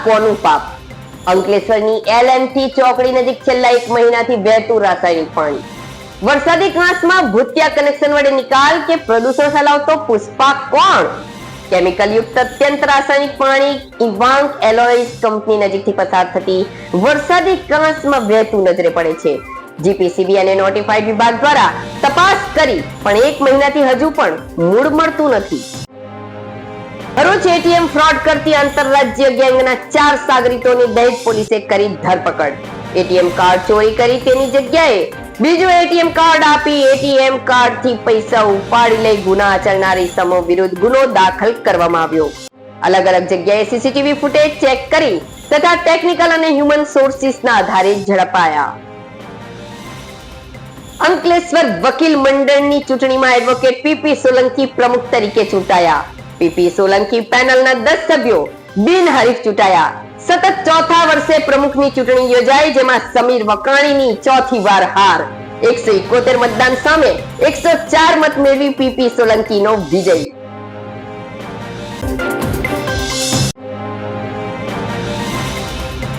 કોનું પાપ? અંકલેશ્વરની LMT ચોકડી નજીક છેલ્લા 1 મહિનાથી વહેતું રાસાયણિક પાણી. વરસાદી કાંસમાં ભૂતિયા કનેક્શન વડે નિકાલ કે પ્રદૂષણ ફેલાવતો પુષ્પા કોણ? કેમિકલ યુક્ત અત્યંત રાસાયણિક પાણી ઇવાન્ક એલોયસ કંપની નજીકથી પસાર થતી વરસાદી કાંસમાં વહેતું નજરે પડે છે. જીપીસીબી અને નોટિફાઈડ વિભાગ દ્વારા તપાસ કરી પણ 1 મહિનાથી હજુ પણ મૂળ મળતું નથી. ભરૂચ એટીએમ ફ્રોડ કરતી આંતરરાજ્ય ગેંગના 4 સાગરીતોની દહેજ પોલીસે કરી ધરપકડ. એટીએમ કાર્ડ ચોરી કરી તેની જગ્યાએ બીજો એટીએમ કાર્ડ આપી એટીએમ કાર્ડથી પૈસા ઉપાડી લઈ ગુના આચરનારી સમૂહ વિરુદ્ધ ગુનો દાખલ કરવામાં આવ્યો. અલગ અલગ જગ્યાએ સીસીટીવી ફૂટેજ ચેક કરી તથા ટેકનિકલ અને હ્યુમન સોર્સિસના આધારે ઝડપાયા. અંકલેશ્વર વકીલ મંડળની ચૂંટણીમાં એડવોકેટ પીપી સોલંકી પ્રમુખ તરીકે ચૂંટાયા. પીપી સોલંકી પેનલના 10 સભ્યો બિનહરીફ ચૂંટાયા. સતત ચોથા વર્ષે પ્રમુખની ચૂંટણી યોજાઈ, જેમાં સમીર વકાણીની ચોથી વાર હાર. 171 મતદાન સામે 104 મત મેળવી પીપી સોલંકીનો વિજય.